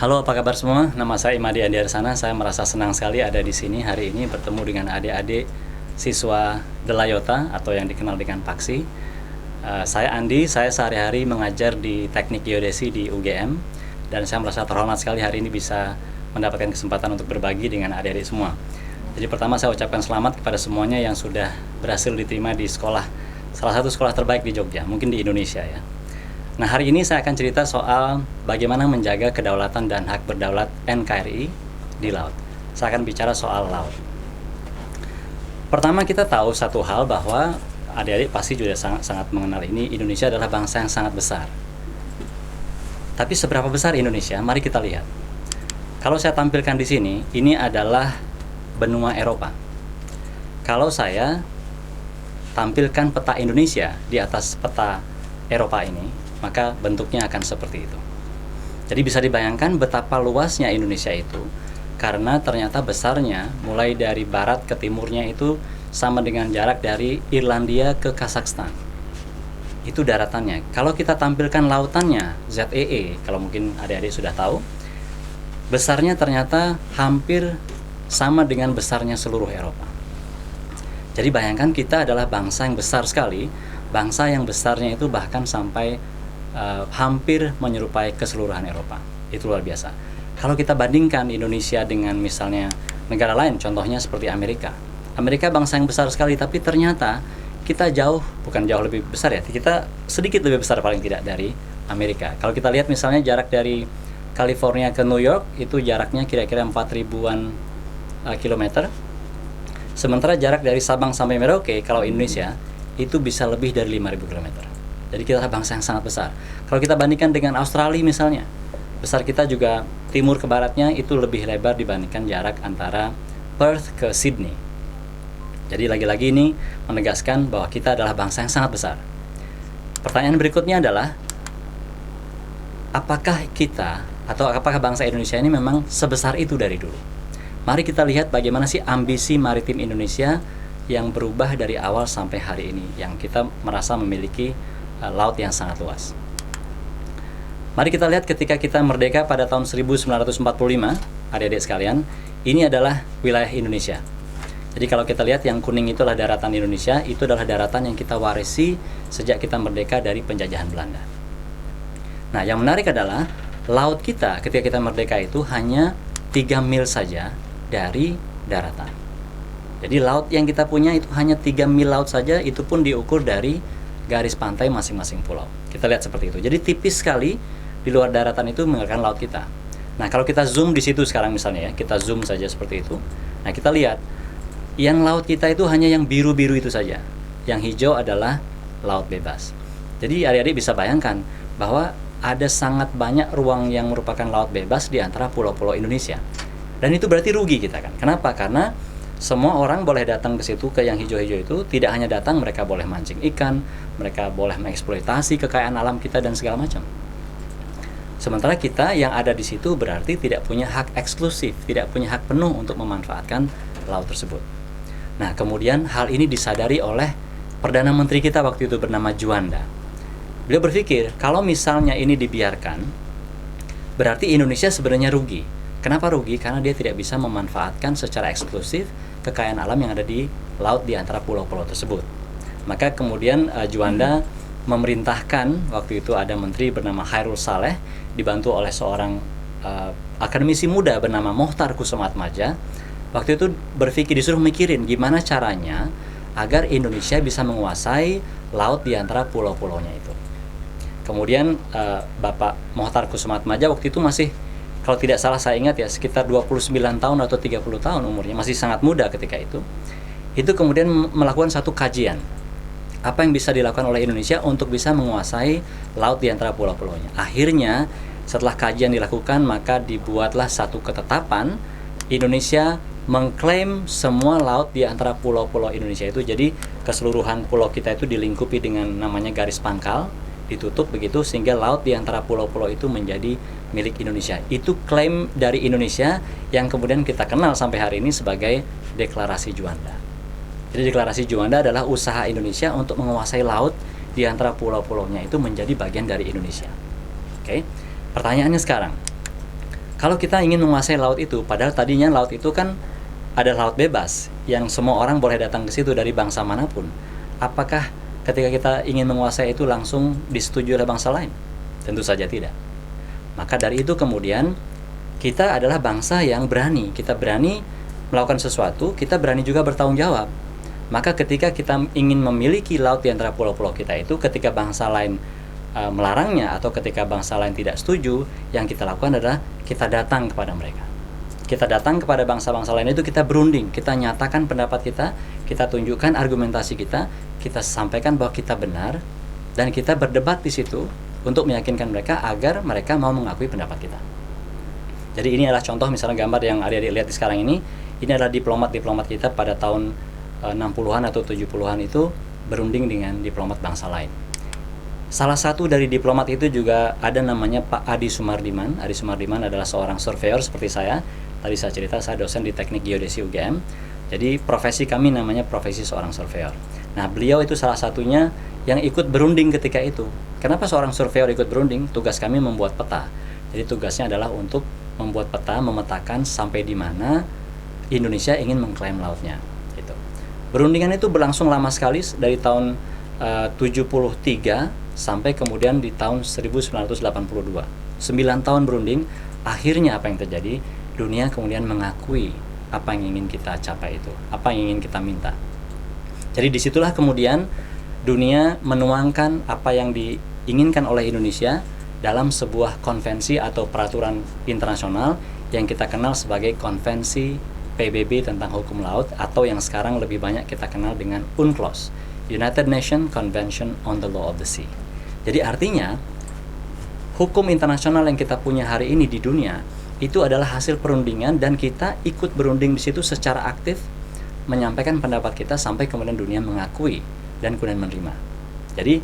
Halo, apa kabar semua? Nama saya Imadi Andiarsana. Saya merasa senang sekali ada di sini hari ini bertemu dengan adik-adik siswa Delayota atau yang dikenal dengan Paksi. Saya Andi, saya sehari-hari mengajar di Teknik Geodesi di UGM dan saya merasa terhormat sekali hari ini bisa mendapatkan kesempatan untuk berbagi dengan adik-adik semua. Jadi pertama saya ucapkan selamat kepada semuanya yang sudah berhasil diterima di sekolah, salah satu sekolah terbaik di Jogja, mungkin di Indonesia ya. Nah, hari ini saya akan cerita soal bagaimana menjaga kedaulatan dan hak berdaulat NKRI di laut. Saya akan bicara soal laut. Pertama, kita tahu satu hal bahwa adik-adik pasti juga sangat mengenal ini, Indonesia adalah bangsa yang sangat besar. Tapi seberapa besar Indonesia? Mari kita lihat. Kalau saya tampilkan di sini, ini adalah benua Eropa. Kalau saya tampilkan peta Indonesia di atas peta Eropa ini, maka bentuknya akan seperti itu. Jadi bisa dibayangkan betapa luasnya Indonesia itu, karena ternyata besarnya mulai dari barat ke timurnya itu sama dengan jarak dari Irlandia ke Kazakhstan. Itu daratannya. Kalau kita tampilkan lautannya, ZEE, kalau mungkin adik-adik sudah tahu, besarnya ternyata hampir sama dengan besarnya seluruh Eropa. Jadi bayangkan kita adalah bangsa yang besar sekali, bangsa yang besarnya itu bahkan sampai hampir menyerupai keseluruhan Eropa. Itu luar biasa. Kalau kita bandingkan Indonesia dengan misalnya negara lain, contohnya seperti Amerika. Amerika bangsa yang besar sekali, tapi ternyata kita bukan jauh lebih besar ya, kita sedikit lebih besar paling tidak dari Amerika. Kalau kita lihat misalnya jarak dari California ke New York, itu jaraknya kira-kira 4.000-an kilometer. Sementara jarak dari Sabang sampai Merauke, kalau Indonesia, itu bisa lebih dari 5.000 kilometer. Jadi kita adalah bangsa yang sangat besar. Kalau kita bandingkan dengan Australia misalnya, besar kita juga timur ke baratnya itu lebih lebar dibandingkan jarak antara Perth ke Sydney. Jadi lagi-lagi ini menegaskan bahwa kita adalah bangsa yang sangat besar. Pertanyaan berikutnya adalah, apakah kita atau apakah bangsa Indonesia ini memang sebesar itu dari dulu? Mari kita lihat bagaimana sih ambisi maritim Indonesia yang berubah dari awal sampai hari ini, yang kita merasa memiliki laut yang sangat luas. Mari kita lihat ketika kita merdeka pada tahun 1945, adik-adik sekalian, ini adalah wilayah Indonesia. Jadi kalau kita lihat yang kuning itu adalah daratan Indonesia, itu adalah daratan yang kita warisi sejak kita merdeka dari penjajahan Belanda. Nah, yang menarik adalah laut kita ketika kita merdeka itu hanya 3 mil saja dari daratan. Jadi laut yang kita punya itu hanya 3 mil laut saja, itu pun diukur dari garis pantai masing-masing pulau. Kita lihat seperti itu. Jadi tipis sekali di luar daratan itu menggunakan laut kita. Nah, kalau kita zoom di situ sekarang misalnya ya, kita zoom saja seperti itu. Nah, kita lihat yang laut kita itu hanya yang biru-biru itu saja. Yang hijau adalah laut bebas. Jadi adik-adik bisa bayangkan bahwa ada sangat banyak ruang yang merupakan laut bebas di antara pulau-pulau Indonesia. Dan itu berarti rugi kita kan. Kenapa? Karena semua orang boleh datang ke situ, ke yang hijau-hijau itu. Tidak hanya datang, mereka boleh mancing ikan, mereka boleh mengeksploitasi kekayaan alam kita dan segala macam. Sementara kita yang ada di situ berarti tidak punya hak eksklusif, tidak punya hak penuh untuk memanfaatkan laut tersebut. Nah, kemudian hal ini disadari oleh Perdana Menteri kita waktu itu bernama Juanda. Beliau berpikir, kalau misalnya ini dibiarkan, berarti Indonesia sebenarnya rugi. Kenapa rugi? Karena dia tidak bisa memanfaatkan secara eksklusif kekayaan alam yang ada di laut di antara pulau-pulau tersebut. Maka kemudian Juanda memerintahkan, waktu itu ada menteri bernama Khairul Saleh, dibantu oleh seorang akademisi muda bernama Mohtar Kusumatmadja. Waktu itu disuruh mikirin gimana caranya agar Indonesia bisa menguasai laut di antara pulau-pulaunya itu. Kemudian Bapak Mohtar Kusumatmadja waktu itu masih, kalau tidak salah saya ingat ya, sekitar 29 tahun atau 30 tahun umurnya, masih sangat muda ketika itu. Itu kemudian melakukan satu kajian. Apa yang bisa dilakukan oleh Indonesia untuk bisa menguasai laut di antara pulau-pulaunya. Akhirnya, setelah kajian dilakukan, maka dibuatlah satu ketetapan, Indonesia mengklaim semua laut di antara pulau-pulau Indonesia itu. Jadi, keseluruhan pulau kita itu dilingkupi dengan namanya garis pangkal, ditutup begitu, sehingga laut di antara pulau-pulau itu menjadi milik Indonesia. Itu klaim dari Indonesia yang kemudian kita kenal sampai hari ini sebagai Deklarasi Juanda. Jadi Deklarasi Juanda adalah usaha Indonesia untuk menguasai laut di antara pulau-pulaunya itu menjadi bagian dari Indonesia. Oke. Pertanyaannya sekarang, Kalau kita ingin menguasai laut itu, padahal tadinya laut itu kan ada laut bebas yang semua orang boleh datang ke situ dari bangsa manapun. Apakah ketika kita ingin menguasai itu langsung disetujui oleh bangsa lain? Tentu saja tidak. Maka dari itu kemudian kita adalah bangsa yang berani. Kita berani melakukan sesuatu, kita berani juga bertanggung jawab. Maka ketika kita ingin memiliki laut di antara pulau-pulau kita itu, ketika bangsa lain melarangnya atau ketika bangsa lain tidak setuju, yang kita lakukan adalah kita datang kepada mereka. Kita datang kepada bangsa-bangsa lain itu, kita berunding, kita nyatakan pendapat kita tunjukkan argumentasi kita sampaikan bahwa kita benar, dan kita berdebat di situ untuk meyakinkan mereka agar mereka mau mengakui pendapat kita. Jadi ini adalah contoh, misalnya gambar yang adik-adik lihat di sekarang ini adalah diplomat-diplomat kita pada tahun 60-an atau 70-an itu berunding dengan diplomat bangsa lain. Salah satu dari diplomat itu juga ada namanya Pak Adi Sumardiman. Adi Sumardiman adalah seorang surveyor seperti saya. Tadi saya cerita, saya dosen di Teknik Geodesi UGM. Jadi profesi kami namanya profesi seorang surveyor. Nah, beliau itu salah satunya yang ikut berunding ketika itu. Kenapa seorang surveyor ikut berunding? Tugas kami membuat peta. Jadi tugasnya adalah untuk membuat peta, memetakan sampai di mana Indonesia ingin mengklaim lautnya. Gitu. Berundingan itu berlangsung lama sekali dari tahun 73 sampai kemudian di tahun 1982. 9 tahun berunding. Akhirnya apa yang terjadi? Dunia kemudian mengakui apa yang ingin kita capai itu, apa yang ingin kita minta. Jadi disitulah kemudian dunia menuangkan apa yang diinginkan oleh Indonesia dalam sebuah konvensi atau peraturan internasional yang kita kenal sebagai Konvensi PBB tentang hukum laut, atau yang sekarang lebih banyak kita kenal dengan UNCLOS, United Nations Convention on the Law of the Sea. Jadi artinya hukum internasional yang kita punya hari ini di dunia itu adalah hasil perundingan, dan kita ikut berunding di situ secara aktif menyampaikan pendapat kita sampai kemudian dunia mengakui dan kemudian menerima. Jadi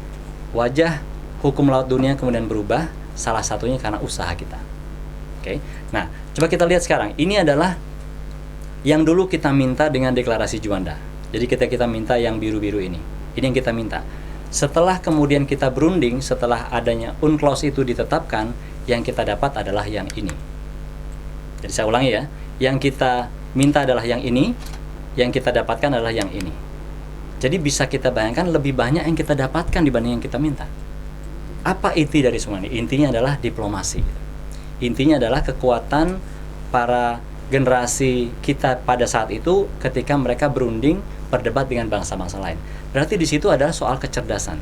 wajah hukum laut dunia kemudian berubah, salah satunya karena usaha kita. Oke. Nah, coba kita lihat sekarang. Ini adalah yang dulu kita minta dengan deklarasi Juanda. Jadi kita minta yang biru-biru ini. Ini yang kita minta. Setelah kemudian kita berunding, setelah adanya UNCLOS itu ditetapkan, yang kita dapat adalah yang ini. Jadi saya ulangi ya, yang kita minta adalah yang ini, yang kita dapatkan adalah yang ini. Jadi bisa kita bayangkan lebih banyak yang kita dapatkan dibanding yang kita minta. Apa inti dari semua ini? Intinya adalah diplomasi. Intinya adalah kekuatan para generasi kita pada saat itu ketika mereka berunding berdebat dengan bangsa-bangsa lain. Berarti di situ adalah soal kecerdasan,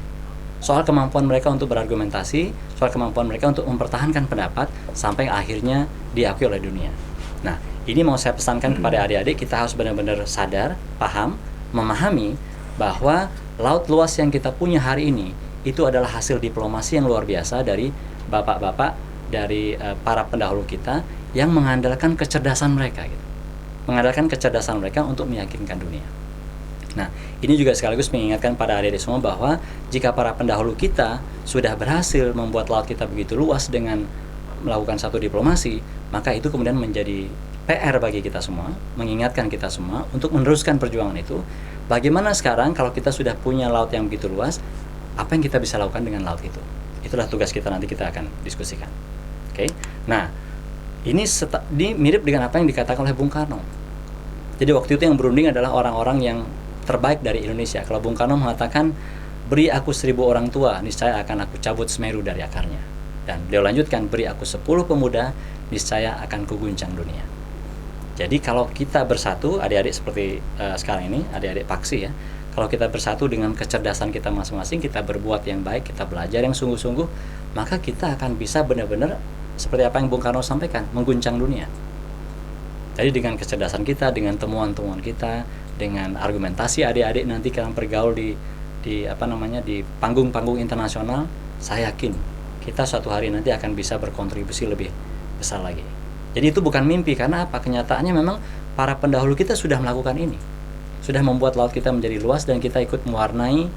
soal kemampuan mereka untuk berargumentasi, soal kemampuan mereka untuk mempertahankan pendapat sampai akhirnya diakui oleh dunia. Nah, ini mau saya pesankan kepada adik-adik, kita harus benar-benar sadar, paham, memahami bahwa laut luas yang kita punya hari ini itu adalah hasil diplomasi yang luar biasa dari bapak-bapak, dari para pendahulu kita yang mengandalkan kecerdasan mereka gitu. Mengandalkan kecerdasan mereka untuk meyakinkan dunia. Nah, ini juga sekaligus mengingatkan pada adik-adik semua bahwa jika para pendahulu kita sudah berhasil membuat laut kita begitu luas dengan melakukan satu diplomasi, maka itu kemudian menjadi PR bagi kita semua, mengingatkan kita semua untuk meneruskan perjuangan itu. Bagaimana sekarang kalau kita sudah punya laut yang begitu luas, apa yang kita bisa lakukan dengan laut itu? Itulah tugas kita, nanti kita akan diskusikan. Oke. Nah, ini mirip dengan apa yang dikatakan oleh Bung Karno. Jadi waktu itu yang berunding adalah orang-orang yang terbaik dari Indonesia. Kalau Bung Karno mengatakan, beri aku 1000 orang tua, niscaya akan aku cabut Semeru dari akarnya. Dan beliau lanjutkan, beri aku 10 pemuda, niscaya akan kuguncang dunia. Jadi kalau kita bersatu, adik-adik seperti sekarang ini, adik-adik Paksi ya, kalau kita bersatu dengan kecerdasan kita masing-masing, kita berbuat yang baik, kita belajar yang sungguh-sungguh, maka kita akan bisa benar-benar seperti apa yang Bung Karno sampaikan, mengguncang dunia. Jadi dengan kecerdasan kita, dengan temuan-temuan kita, dengan argumentasi adik-adik nanti kalian bergaul di panggung-panggung internasional, saya yakin kita suatu hari nanti akan bisa berkontribusi lebih besar lagi. Jadi itu bukan mimpi, karena apa? Kenyataannya memang para pendahulu kita sudah melakukan ini, sudah membuat laut kita menjadi luas, dan kita ikut mewarnai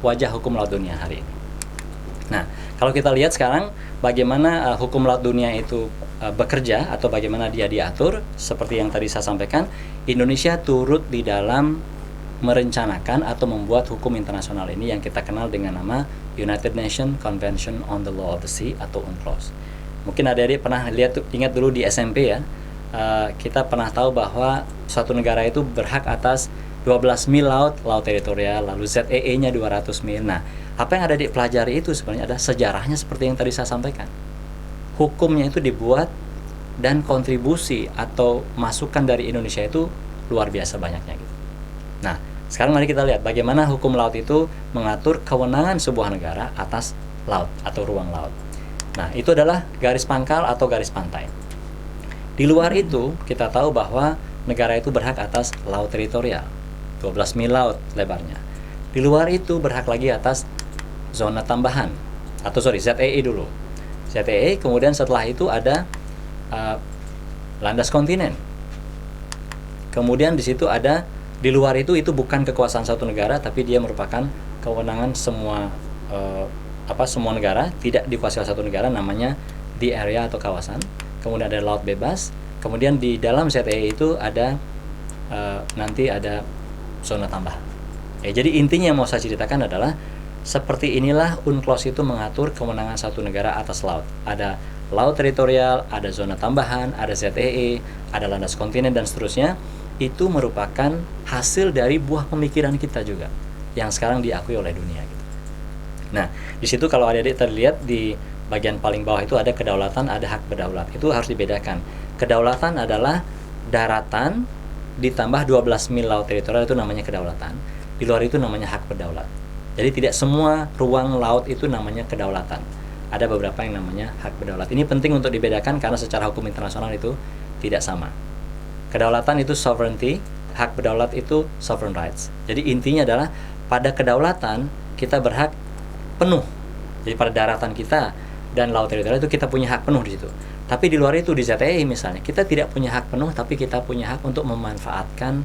wajah hukum laut dunia hari ini. Nah, kalau kita lihat sekarang bagaimana hukum laut dunia itu bekerja atau bagaimana dia diatur, seperti yang tadi saya sampaikan, Indonesia turut di dalam merencanakan atau membuat hukum internasional ini yang kita kenal dengan nama United Nations Convention on the Law of the Sea atau UNCLOS. Mungkin adik-adik pernah lihat, ingat dulu di SMP ya, kita pernah tahu bahwa suatu negara itu berhak atas 12 mil laut teritorial, lalu ZEE-nya 200 mil. Nah, apa yang ada di pelajari itu sebenarnya ada sejarahnya seperti yang tadi saya sampaikan. Hukumnya itu dibuat dan kontribusi atau masukan dari Indonesia itu luar biasa banyaknya gitu. Nah, sekarang mari kita lihat bagaimana hukum laut itu mengatur kewenangan sebuah negara atas laut atau ruang laut. Nah, itu adalah garis pangkal atau garis pantai. Di luar itu, kita tahu bahwa negara itu berhak atas laut teritorial, 12 mil laut lebarnya. Di luar itu berhak lagi atas zona tambahan, atau ZEE dulu. ZEE, kemudian setelah itu ada landas kontinen. Kemudian di situ ada, di luar itu bukan kekuasaan satu negara, tapi dia merupakan kewenangan semua semua negara, tidak dikuasai satu negara, namanya the area atau kawasan. Kemudian ada laut bebas. Kemudian di dalam ZEE itu ada nanti ada zona tambahan. Jadi intinya yang mau saya ceritakan adalah seperti inilah UNCLOS itu mengatur kewenangan satu negara atas laut. Ada laut teritorial, ada zona tambahan, ada ZEE, ada landas kontinen dan seterusnya. Itu merupakan hasil dari buah pemikiran kita juga yang sekarang diakui oleh dunia gitu. Nah, di situ kalau adik-adik terlihat di bagian paling bawah itu ada kedaulatan, ada hak berdaulat. Itu harus dibedakan. Kedaulatan adalah daratan ditambah 12 mil laut teritorial, itu namanya kedaulatan. Di luar itu namanya hak berdaulat. Jadi tidak semua ruang laut itu namanya kedaulatan. Ada beberapa yang namanya hak berdaulat. Ini penting untuk dibedakan karena secara hukum internasional itu tidak sama. Kedaulatan itu sovereignty, hak berdaulat itu sovereign rights. Jadi intinya adalah pada kedaulatan kita berhak penuh. Jadi pada daratan kita dan laut teritorial itu kita punya hak penuh di situ. Tapi di luar itu di ZEE misalnya kita tidak punya hak penuh, tapi kita punya hak untuk memanfaatkan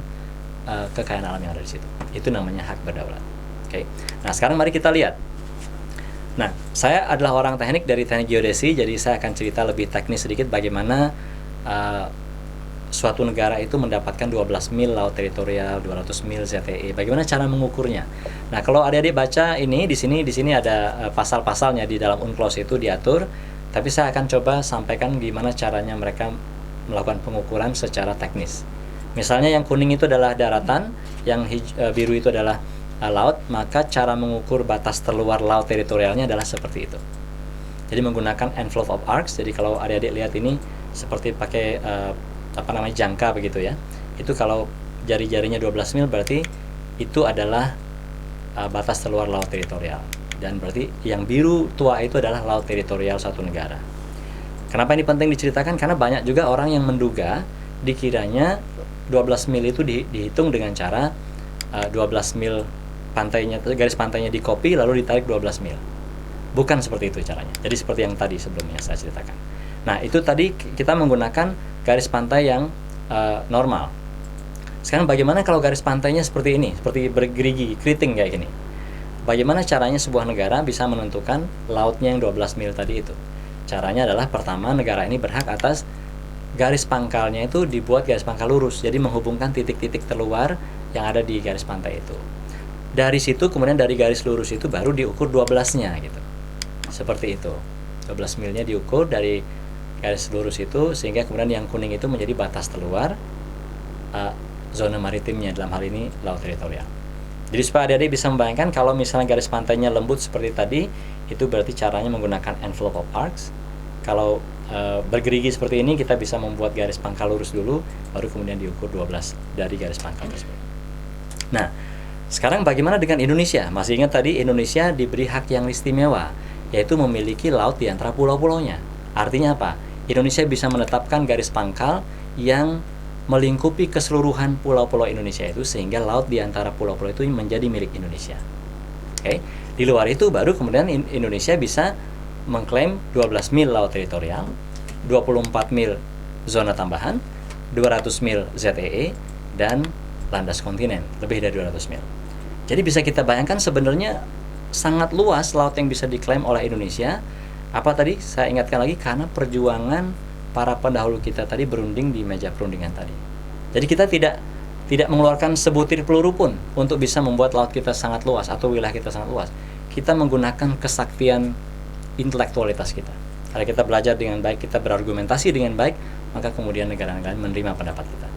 kekayaan alam yang ada di situ. Itu namanya hak berdaulat. Oke. Nah, sekarang mari kita lihat. Nah, saya adalah orang teknik dari teknik geodesi, jadi saya akan cerita lebih teknis sedikit bagaimana suatu negara itu mendapatkan 12 mil laut teritorial, 200 mil ZEE. Bagaimana cara mengukurnya? Nah, kalau adik-adik baca ini di sini ada pasal-pasalnya di dalam UNCLOS itu diatur, tapi saya akan coba sampaikan gimana caranya mereka melakukan pengukuran secara teknis. Misalnya yang kuning itu adalah daratan, yang biru itu adalah laut, maka cara mengukur batas terluar laut teritorialnya adalah seperti itu. Jadi menggunakan envelope of arcs. Jadi kalau adik-adik lihat ini seperti pakai jangka begitu ya. Itu kalau jari-jarinya 12 mil berarti itu adalah batas terluar laut teritorial. Dan berarti yang biru tua itu adalah laut teritorial satu negara. Kenapa ini penting diceritakan? Karena banyak juga orang yang menduga dikiranya 12 mil itu dihitung dengan cara 12 mil pantainya, garis pantainya dikopi lalu ditarik 12 mil. Bukan seperti itu caranya. Jadi seperti yang tadi sebelumnya saya ceritakan. Nah, itu tadi kita menggunakan garis pantai yang normal. Sekarang bagaimana kalau garis pantainya seperti ini, seperti bergerigi, keriting kayak gini? Bagaimana caranya sebuah negara bisa menentukan lautnya yang 12 mil tadi itu? Caranya adalah pertama, negara ini berhak atas garis pangkalnya itu dibuat garis pangkal lurus, jadi menghubungkan titik-titik terluar yang ada di garis pantai itu. Dari situ kemudian dari garis lurus itu baru diukur 12-nya gitu. Seperti itu. 12 milnya diukur dari garis lurus itu, sehingga kemudian yang kuning itu menjadi batas terluar zona maritimnya, dalam hal ini laut teritorial. Jadi supaya adik-adik bisa membayangkan kalau misalnya garis pantainya lembut seperti tadi, itu berarti caranya menggunakan envelope of arcs. Kalau bergerigi seperti ini, kita bisa membuat garis pangkal lurus dulu, baru kemudian diukur 12 dari garis pangkal tersebut. Nah, sekarang bagaimana dengan Indonesia? Masih ingat tadi Indonesia diberi hak yang istimewa, yaitu memiliki laut di antara pulau-pulaunya. Artinya apa? Indonesia bisa menetapkan garis pangkal yang melingkupi keseluruhan pulau-pulau Indonesia itu, sehingga laut di antara pulau-pulau itu menjadi milik Indonesia. Oke. Di luar itu baru kemudian Indonesia bisa mengklaim 12 mil laut teritorial, 24 mil zona tambahan, 200 mil ZEE, dan landas kontinen, lebih dari 200 mil. Jadi bisa kita bayangkan sebenarnya sangat luas laut yang bisa diklaim oleh Indonesia. Apa tadi? Saya ingatkan lagi, karena perjuangan para pendahulu kita tadi berunding di meja perundingan tadi. Jadi kita tidak mengeluarkan sebutir peluru pun untuk bisa membuat laut kita sangat luas atau wilayah kita sangat luas. Kita menggunakan kesaktian intelektualitas kita. Kalau kita belajar dengan baik, kita berargumentasi dengan baik, maka kemudian negara-negara menerima pendapat kita.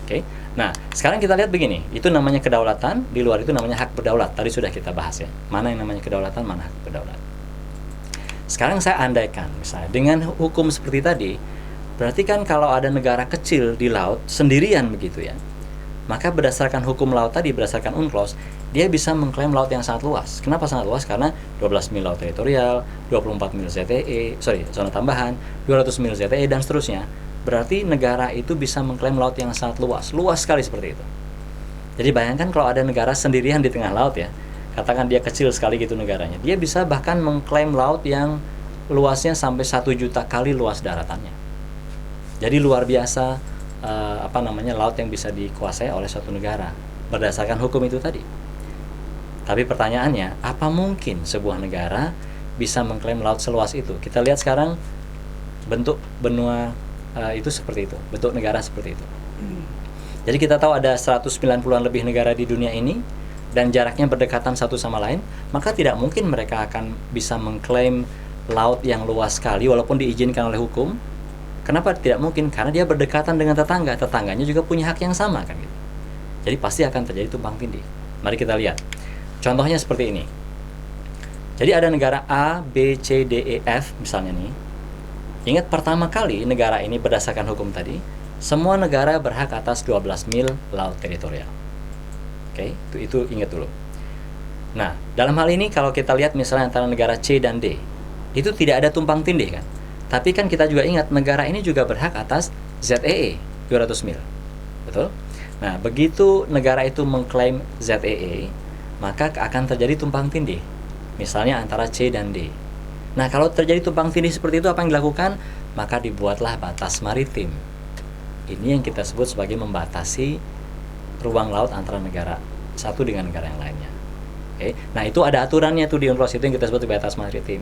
Oke. Nah, sekarang kita lihat begini, itu namanya kedaulatan, di luar itu namanya hak berdaulat. Tadi sudah kita bahas ya, mana yang namanya kedaulatan, mana hak berdaulat. Sekarang saya andaikan, misalnya dengan hukum seperti tadi, berarti kan kalau ada negara kecil di laut, sendirian begitu ya, maka berdasarkan hukum laut tadi, berdasarkan UNCLOS, dia bisa mengklaim laut yang sangat luas. Kenapa sangat luas? Karena 12 mil laut teritorial, 24 mil ZTE, zona tambahan, 200 mil ZTE, dan seterusnya. Berarti negara itu bisa mengklaim laut yang sangat luas. Luas sekali seperti itu. Jadi bayangkan kalau ada negara sendirian di tengah laut ya, katakan dia kecil sekali gitu negaranya, dia bisa bahkan mengklaim laut yang luasnya sampai 1 juta kali luas daratannya. Jadi luar biasa laut yang bisa dikuasai oleh suatu negara berdasarkan hukum itu tadi. Tapi pertanyaannya, apa mungkin sebuah negara bisa mengklaim laut seluas itu? Kita lihat sekarang bentuk benua itu seperti itu, bentuk negara seperti itu. Jadi kita tahu ada 190-an lebih negara di dunia ini dan jaraknya berdekatan satu sama lain, maka tidak mungkin mereka akan bisa mengklaim laut yang luas sekali walaupun diizinkan oleh hukum. Kenapa tidak mungkin? Karena dia berdekatan dengan tetangga, tetangganya juga punya hak yang sama kan gitu. Jadi pasti akan terjadi tumpang tindih. Mari kita lihat. Contohnya seperti ini. Jadi ada negara A, B, C, D, E, F misalnya nih. Ingat pertama kali negara ini berdasarkan hukum tadi, semua negara berhak atas 12 mil laut teritorial. Oke, itu ingat dulu. Nah, dalam hal ini kalau kita lihat misalnya antara negara C dan D, itu tidak ada tumpang tindih kan? Tapi kan kita juga ingat negara ini juga berhak atas ZEE 200 mil. Betul? Nah, begitu negara itu mengklaim ZEE, maka akan terjadi tumpang tindih. Misalnya antara C dan D. Nah, kalau terjadi tumpang tindih seperti itu, apa yang dilakukan? Maka dibuatlah batas maritim. Ini yang kita sebut sebagai membatasi ruang laut antara negara satu dengan negara yang lainnya. Oke. Nah, itu ada aturannya tuh di UNCLOS, itu yang kita sebut batas maritim.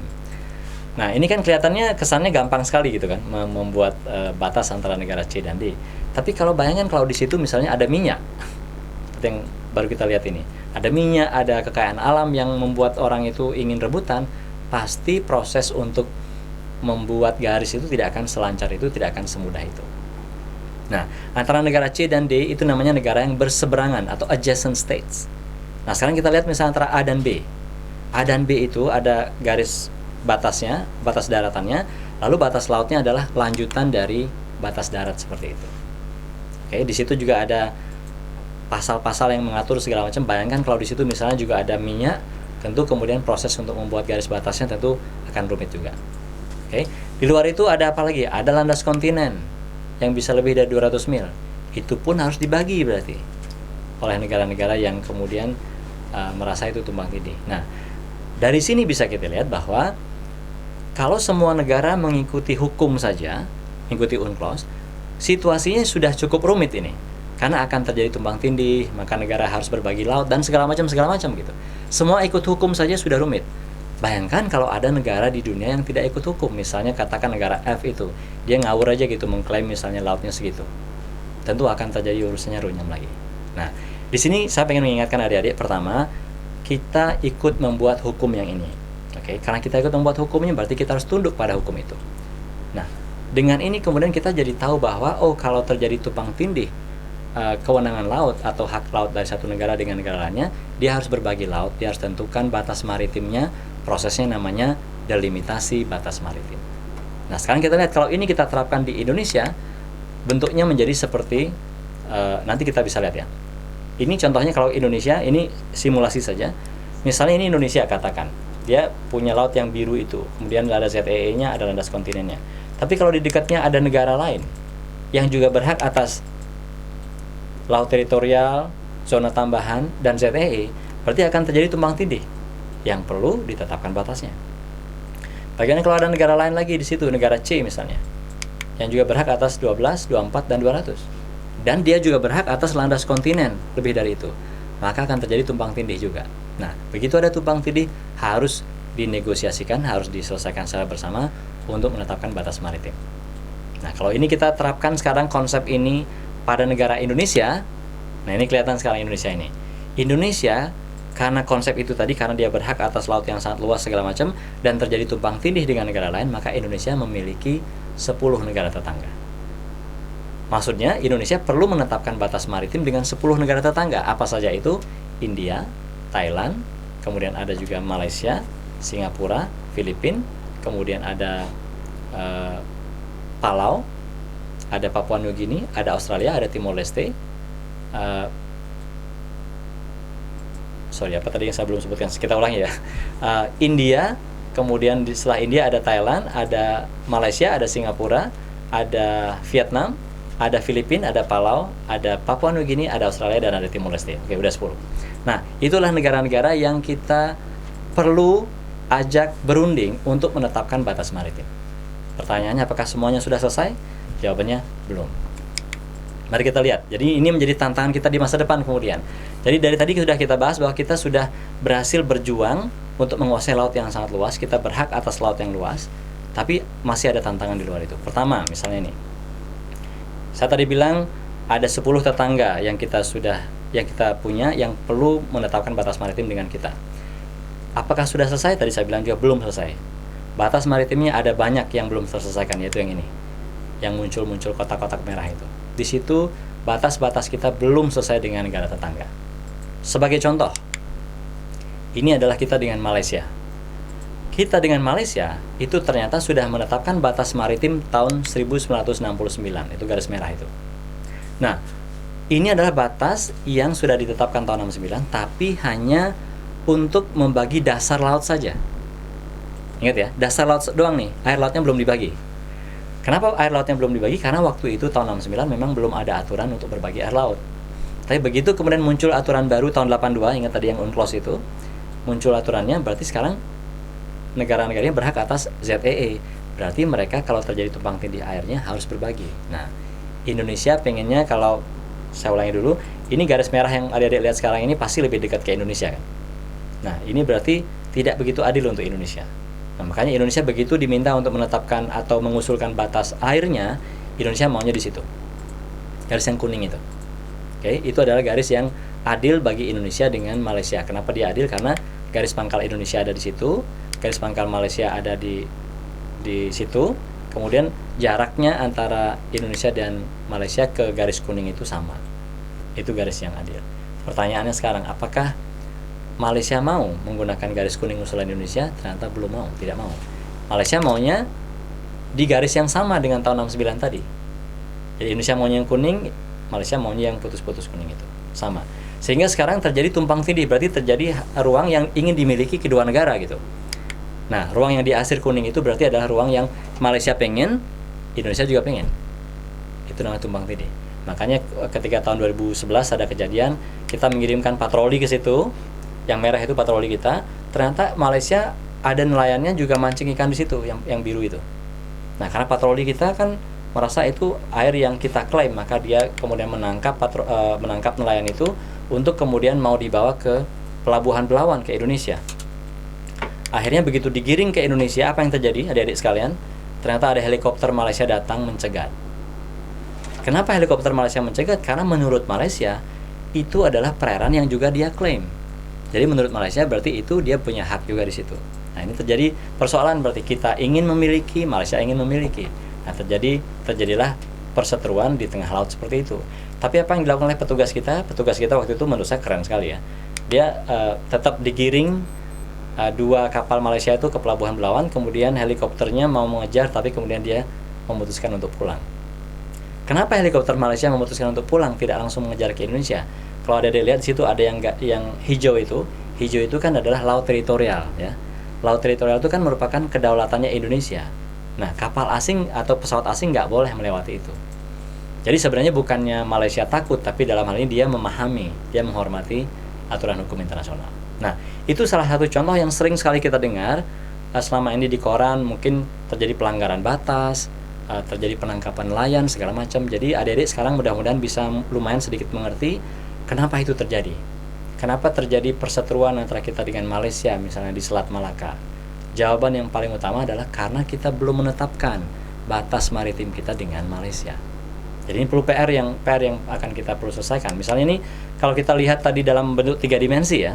Nah, ini kan kelihatannya kesannya gampang sekali gitu kan, membuat batas antara negara C dan D. Tapi kalau bayangkan kalau di situ misalnya ada minyak, seperti yang baru kita lihat ini, ada minyak, ada kekayaan alam yang membuat orang itu ingin rebutan, pasti proses untuk membuat garis itu tidak akan selancar itu, tidak akan semudah itu. Nah, antara negara C dan D itu namanya negara yang berseberangan atau adjacent states. Nah, sekarang kita lihat misalnya antara A dan B. A dan B itu ada garis batasnya, batas daratannya, lalu batas lautnya adalah lanjutan dari batas darat seperti itu. Oke, di situ juga ada pasal-pasal yang mengatur segala macam. Bayangkan kalau di situ misalnya juga ada minyak, tentu kemudian proses untuk membuat garis batasnya tentu akan rumit juga. Oke, di luar itu ada apa lagi? Ada landas kontinen yang bisa lebih dari 200 mil. Itu pun harus dibagi berarti oleh negara-negara yang kemudian merasa itu tumpang tindih. Nah, dari sini bisa kita lihat bahwa kalau semua negara mengikuti hukum saja, mengikuti UNCLOS, situasinya sudah cukup rumit ini. Karena akan terjadi tumpang tindih, maka negara harus berbagi laut dan segala macam gitu. Semua ikut hukum saja sudah rumit. Bayangkan kalau ada negara di dunia yang tidak ikut hukum, misalnya katakan negara F itu, dia ngawur aja gitu mengklaim misalnya lautnya segitu. Tentu akan terjadi urusannya runyam lagi. Nah, di sini saya pengen mengingatkan adik-adik, pertama, kita ikut membuat hukum yang ini. Oke, karena kita ikut membuat hukumnya berarti kita harus tunduk pada hukum itu. Nah, dengan ini kemudian kita jadi tahu bahwa kalau terjadi tumpang tindih kewenangan laut atau hak laut dari satu negara dengan negara lainnya, dia harus berbagi laut, dia harus tentukan batas maritimnya, prosesnya namanya delimitasi batas maritim. Nah, sekarang kita lihat kalau ini kita terapkan di Indonesia, bentuknya menjadi seperti nanti kita bisa lihat ya. Ini contohnya kalau Indonesia, ini simulasi saja. Misalnya ini Indonesia katakan, dia punya laut yang biru itu, kemudian ada ZEE-nya, ada landas kontinennya. Tapi kalau di dekatnya ada negara lain yang juga berhak atas laut teritorial, zona tambahan, dan ZEE, berarti akan terjadi tumpang tindih yang perlu ditetapkan batasnya. Bagaimana kalau ada negara lain lagi di situ, negara C misalnya, yang juga berhak atas 12, 24, dan 200. Dan dia juga berhak atas landas kontinen, lebih dari itu. Maka akan terjadi tumpang tindih juga. Nah, begitu ada tumpang tindih, harus dinegosiasikan, harus diselesaikan secara bersama untuk menetapkan batas maritim. Nah, kalau ini kita terapkan sekarang konsep ini pada negara Indonesia, nah ini kelihatan sekarang Indonesia ini. Indonesia karena konsep itu tadi, karena dia berhak atas laut yang sangat luas segala macam, dan terjadi tumpang tindih dengan negara lain, maka Indonesia memiliki 10 negara tetangga. Maksudnya Indonesia perlu menetapkan batas maritim dengan 10 negara tetangga. Apa saja itu? India, Thailand, kemudian ada juga Malaysia, Singapura, Filipina, kemudian ada Palau, ada Papua New Guinea, ada Australia, ada Timor Leste, apa tadi yang saya belum sebutkan, kita ulangi ya. India, kemudian setelah India ada Thailand, ada Malaysia, ada Singapura, ada Vietnam, ada Filipina, ada Palau, ada Papua New Guinea, ada Australia, dan ada Timor Leste. Oke, udah 10. Nah, itulah negara-negara yang kita perlu ajak berunding untuk menetapkan batas maritim. Pertanyaannya, apakah semuanya sudah selesai? Jawabannya belum. Mari kita lihat. Jadi ini menjadi tantangan kita di masa depan kemudian. Jadi dari tadi sudah kita bahas bahwa kita sudah berhasil berjuang untuk menguasai laut yang sangat luas. Kita berhak atas laut yang luas. Tapi masih ada tantangan di luar itu. Pertama, misalnya ini. Saya tadi bilang ada 10 tetangga yang kita punya yang perlu menetapkan batas maritim dengan kita. Apakah sudah selesai? Tadi saya bilang juga belum selesai. Batas maritimnya ada banyak yang belum terselesaikan, yaitu yang ini. Yang muncul kotak-kotak merah itu. Di situ batas-batas kita belum selesai dengan negara tetangga. Sebagai contoh, ini adalah kita dengan Malaysia. Kita dengan Malaysia itu ternyata sudah menetapkan batas maritim tahun 1969, itu garis merah itu. Nah, ini adalah batas yang sudah ditetapkan tahun 69, tapi hanya untuk membagi dasar laut saja. Ingat ya, dasar laut doang nih, air lautnya belum dibagi. Kenapa air lautnya belum dibagi? Karena waktu itu tahun 69 memang belum ada aturan untuk berbagi air laut. Tapi begitu kemudian muncul aturan baru tahun 82, ingat tadi yang UNCLOS itu, muncul aturannya, berarti sekarang negara-negaranya berhak atas ZEE. Berarti mereka kalau terjadi tumpang tindih airnya harus berbagi. Nah, Indonesia pengennya, kalau saya ulangi dulu, ini garis merah yang adik-adik lihat sekarang ini pasti lebih dekat ke Indonesia kan? Nah, ini berarti tidak begitu adil untuk Indonesia. Nah, makanya Indonesia begitu diminta untuk menetapkan atau mengusulkan batas airnya, Indonesia maunya di situ. Garis yang kuning itu. Oke, itu adalah garis yang adil bagi Indonesia dengan Malaysia. Kenapa dia adil? Karena garis pangkal Indonesia ada di situ, garis pangkal Malaysia ada di situ. Kemudian jaraknya antara Indonesia dan Malaysia ke garis kuning itu sama. Itu garis yang adil. Pertanyaannya sekarang, apakah Malaysia mau menggunakan garis kuning usulan Indonesia? Ternyata belum mau, tidak mau. Malaysia maunya di garis yang sama dengan tahun 69 tadi. Jadi Indonesia maunya yang kuning, Malaysia maunya yang putus-putus kuning itu. Sama. Sehingga sekarang terjadi tumpang tindih, berarti terjadi ruang yang ingin dimiliki kedua negara gitu. Nah, ruang yang di asir kuning itu berarti adalah ruang yang Malaysia pengen, Indonesia juga pengen. Itu namanya tumpang tindih. Makanya ketika tahun 2011 ada kejadian, kita mengirimkan patroli ke situ. Yang merah itu patroli kita, ternyata Malaysia ada nelayannya juga mancing ikan di situ, yang biru itu. Nah, karena patroli kita kan merasa itu air yang kita klaim, maka dia kemudian menangkap nelayan itu untuk kemudian mau dibawa ke pelabuhan Belawan ke Indonesia. Akhirnya begitu digiring ke Indonesia, apa yang terjadi adik-adik sekalian? Ternyata ada helikopter Malaysia datang mencegat. Kenapa helikopter Malaysia mencegat? Karena menurut Malaysia itu adalah perairan yang juga dia klaim. Jadi menurut Malaysia berarti itu dia punya hak juga di situ. Nah, ini terjadi persoalan, berarti kita ingin memiliki, Malaysia ingin memiliki. Nah, terjadilah perseteruan di tengah laut seperti itu. Tapi apa yang dilakukan oleh petugas kita? Petugas kita waktu itu menurut saya keren sekali ya. Dia tetap digiring 2 kapal Malaysia itu ke pelabuhan Belawan, kemudian helikopternya mau mengejar, tapi kemudian dia memutuskan untuk pulang. Kenapa helikopter Malaysia memutuskan untuk pulang, tidak langsung mengejar ke Indonesia? Kalau ada lihat di situ ada yang hijau itu kan adalah laut teritorial ya. Laut teritorial itu kan merupakan kedaulatannya Indonesia. Nah, kapal asing atau pesawat asing nggak boleh melewati itu. Jadi sebenarnya bukannya Malaysia takut, tapi dalam hal ini dia memahami, dia menghormati aturan hukum internasional. Nah, itu salah satu contoh yang sering sekali kita dengar selama ini di koran, mungkin terjadi pelanggaran batas, terjadi penangkapan nelayan segala macam. Jadi adik-adik sekarang mudah-mudahan bisa lumayan sedikit mengerti kenapa itu terjadi. Kenapa terjadi perseteruan antara kita dengan Malaysia misalnya di Selat Malaka? Jawaban yang paling utama adalah karena kita belum menetapkan batas maritim kita dengan Malaysia. Jadi ini perlu PR yang akan kita perlu selesaikan. Misalnya ini kalau kita lihat tadi dalam bentuk 3 dimensi ya.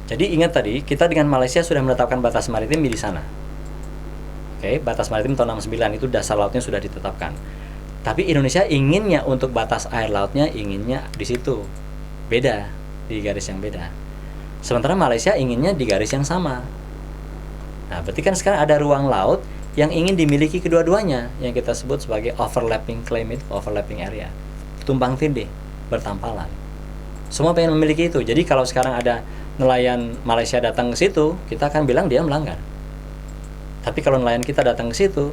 Jadi ingat tadi, kita dengan Malaysia sudah menetapkan batas maritim di sana. Oke, batas maritim tahun 69 itu dasar lautnya sudah ditetapkan. Tapi Indonesia inginnya untuk batas air lautnya inginnya di situ. Beda, di garis yang beda. Sementara Malaysia inginnya di garis yang sama. Nah, berarti kan sekarang ada ruang laut yang ingin dimiliki kedua-duanya, yang kita sebut sebagai overlapping claim, itu overlapping area. Tumpang tindih, bertampalan. Semua pengen memiliki itu. Jadi kalau sekarang ada nelayan Malaysia datang ke situ, kita akan bilang dia melanggar. Tapi kalau nelayan kita datang ke situ,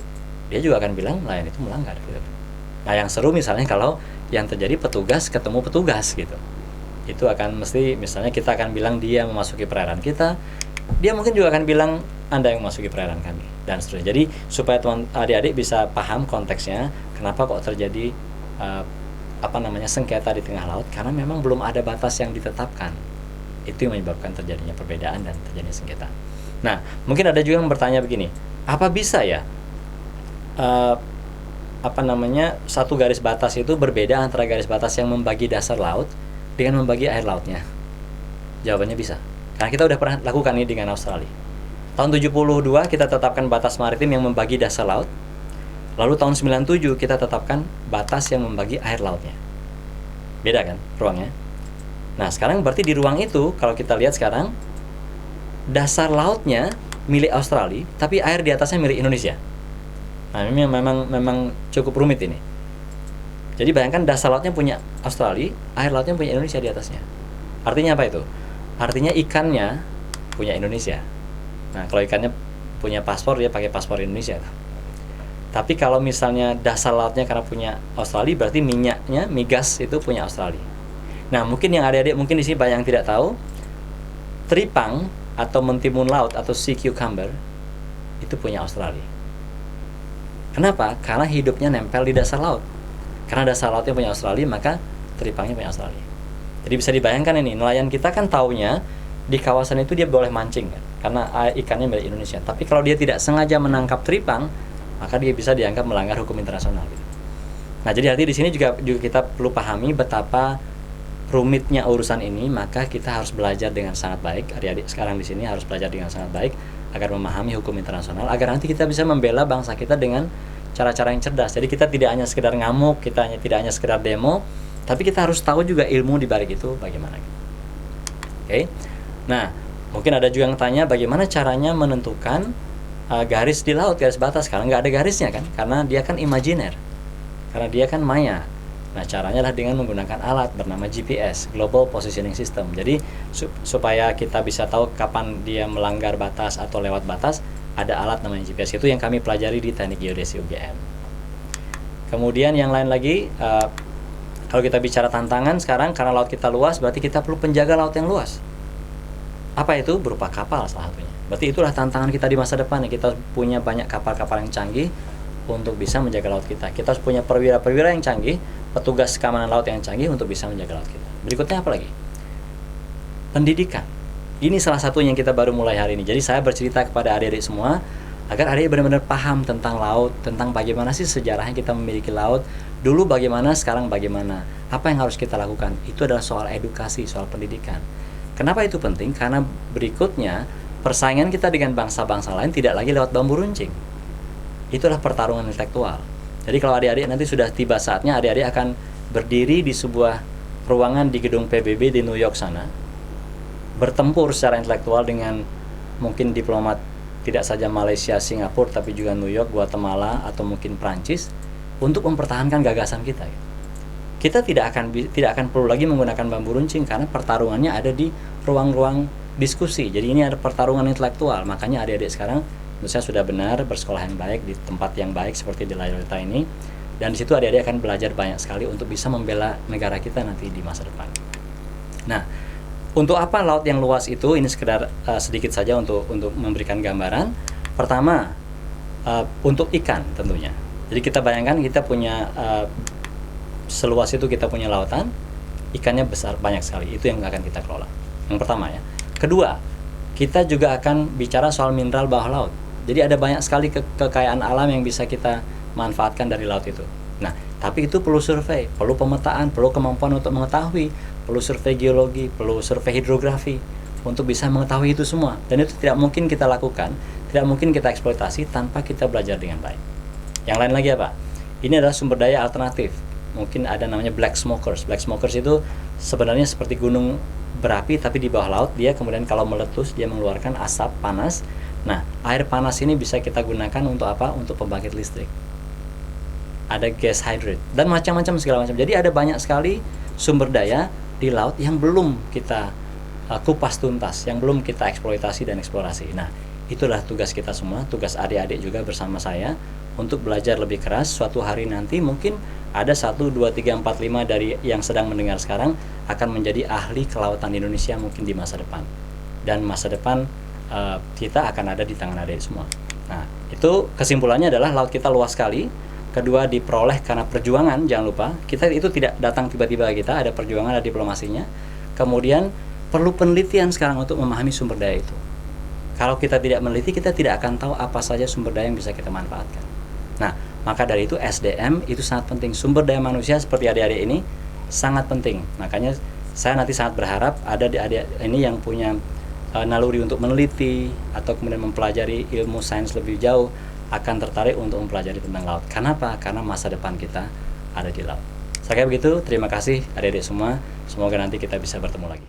dia juga akan bilang nelayan itu melanggar gitu. Nah, yang seru misalnya kalau yang terjadi petugas ketemu petugas gitu. Itu akan mesti, misalnya kita akan bilang dia memasuki perairan kita, dia mungkin juga akan bilang Anda yang memasuki perairan kami, dan seterusnya. Jadi supaya teman adik-adik bisa paham konteksnya, kenapa kok terjadi sengketa di tengah laut, karena memang belum ada batas yang ditetapkan. Itu yang menyebabkan terjadinya perbedaan dan terjadinya sengketa. Nah, mungkin ada juga yang bertanya begini, apa bisa ya satu garis batas itu berbeda antara garis batas yang membagi dasar laut dengan membagi air lautnya? Jawabannya bisa. Karena kita udah pernah lakukan ini dengan Australia. Tahun 72 kita tetapkan batas maritim yang membagi dasar laut. Lalu tahun 97 kita tetapkan batas yang membagi air lautnya. Beda kan ruangnya? Nah, sekarang berarti di ruang itu kalau kita lihat sekarang, dasar lautnya milik Australia, tapi air di atasnya milik Indonesia. Nah, ini memang cukup rumit ini. Jadi bayangkan dasar lautnya punya Australia, air lautnya punya Indonesia di atasnya. Artinya apa itu? Artinya ikannya punya Indonesia. Nah, kalau ikannya punya paspor, dia pakai paspor Indonesia. Tapi kalau misalnya dasar lautnya karena punya Australia, berarti minyaknya, migas itu punya Australia. Nah, mungkin yang adik-adik mungkin di sini banyak yang tidak tahu, teripang atau mentimun laut atau sea cucumber itu punya Australia. Kenapa? Karena hidupnya nempel di dasar laut. Karena dasar lautnya punya Australia, maka teripangnya punya Australia. Jadi bisa dibayangkan ini, nelayan kita kan taunya di kawasan itu dia boleh mancing kan, karena ikannya milik Indonesia. Tapi kalau dia tidak sengaja menangkap teripang, maka dia bisa dianggap melanggar hukum internasional gitu. Nah, jadi arti di sini juga kita perlu pahami betapa rumitnya urusan ini, maka kita harus belajar dengan sangat baik. Adik-adik sekarang di sini harus belajar dengan sangat baik agar memahami hukum internasional, agar nanti kita bisa membela bangsa kita dengan cara-cara yang cerdas. Jadi kita tidak hanya sekedar ngamuk, tidak hanya sekedar demo, tapi kita harus tahu juga ilmu di balik itu bagaimana. Oke. Nah, mungkin ada juga yang tanya bagaimana caranya menentukan garis di laut, garis batas, karena nggak ada garisnya kan, karena dia kan imajiner, karena dia kan maya. Nah, caranya adalah dengan menggunakan alat bernama GPS, Global Positioning System. Jadi supaya kita bisa tahu kapan dia melanggar batas atau lewat batas, ada alat namanya GPS. Itu yang kami pelajari di Teknik Geodesi UGM. Kemudian yang lain lagi, kalau kita bicara tantangan sekarang, karena laut kita luas, berarti kita perlu penjaga laut yang luas. Apa itu? Berupa kapal salah satunya. Berarti itulah tantangan kita di masa depan. Kita punya banyak kapal-kapal yang canggih untuk bisa menjaga laut kita. Kita harus punya perwira-perwira yang canggih, petugas keamanan laut yang canggih untuk bisa menjaga laut kita. Berikutnya apa lagi? Pendidikan. Ini salah satu yang kita baru mulai hari ini. Jadi saya bercerita kepada adik-adik semua agar adik benar-benar paham tentang laut, tentang bagaimana sih sejarahnya kita memiliki laut. Dulu bagaimana, sekarang bagaimana. Apa yang harus kita lakukan? Itu adalah soal edukasi, soal pendidikan. Kenapa itu penting? Karena berikutnya persaingan kita dengan bangsa-bangsa lain tidak lagi lewat bambu runcing. Itulah pertarungan intelektual. Jadi kalau adik-adik nanti sudah tiba saatnya, adik-adik akan berdiri di sebuah ruangan di gedung PBB di New York sana, bertempur secara intelektual dengan mungkin diplomat tidak saja Malaysia, Singapura, tapi juga New York, Guatemala, atau mungkin Prancis, untuk mempertahankan gagasan kita. Kita tidak akan perlu lagi menggunakan bambu runcing karena pertarungannya ada di ruang-ruang diskusi. Jadi ini ada pertarungan intelektual. Makanya adik-adik sekarang menurut saya sudah benar bersekolah yang baik di tempat yang baik seperti di Loyola ini, dan di situ adik-adik akan belajar banyak sekali untuk bisa membela negara kita nanti di masa depan. Nah, untuk apa laut yang luas itu? Ini sekedar sedikit saja untuk memberikan gambaran. Pertama, untuk ikan tentunya. Jadi kita bayangkan kita punya seluas itu, kita punya lautan, ikannya besar, banyak sekali. Itu yang akan kita kelola. Yang pertama ya. Kedua, kita juga akan bicara soal mineral bawah laut. Jadi ada banyak sekali kekayaan alam yang bisa kita manfaatkan dari laut itu. Nah, tapi itu perlu survei, perlu pemetaan, perlu kemampuan untuk mengetahui, perlu survei geologi, perlu survei hidrografi, untuk bisa mengetahui itu semua. Dan itu tidak mungkin kita lakukan, tidak mungkin kita eksploitasi tanpa kita belajar dengan baik. Yang lain lagi apa? Ini adalah sumber daya alternatif. Mungkin ada namanya black smokers. Black smokers itu sebenarnya seperti gunung berapi tapi di bawah laut. Dia kemudian kalau meletus dia mengeluarkan asap panas. Nah, air panas ini bisa kita gunakan untuk apa? Untuk pembangkit listrik. Ada gas hydrate dan macam-macam segala macam. Jadi ada banyak sekali sumber daya di laut yang belum kita kupas tuntas, yang belum kita eksploitasi dan eksplorasi. Nah, itulah tugas kita semua, tugas adik-adik juga bersama saya untuk belajar lebih keras. Suatu hari nanti mungkin ada 1, 2, 3, 4, 5 dari yang sedang mendengar sekarang akan menjadi ahli kelautan Indonesia mungkin di masa depan. Dan masa depan kita akan ada di tangan adik semua. Nah, itu kesimpulannya adalah laut kita luas sekali. Kedua, diperoleh karena perjuangan, jangan lupa. Kita itu tidak datang tiba-tiba, kita ada perjuangan, ada diplomasinya. Kemudian perlu penelitian sekarang untuk memahami sumber daya itu. Kalau kita tidak meneliti, kita tidak akan tahu apa saja sumber daya yang bisa kita manfaatkan. Nah, maka dari itu SDM itu sangat penting. Sumber daya manusia seperti adik-adik ini sangat penting. Makanya saya nanti sangat berharap ada adik-adik ini yang punya naluri untuk meneliti atau kemudian mempelajari ilmu sains lebih jauh, akan tertarik untuk mempelajari tentang laut. Kenapa? Karena masa depan kita ada di laut. Saya kira begitu. Terima kasih adik-adik semua. Semoga nanti kita bisa bertemu lagi.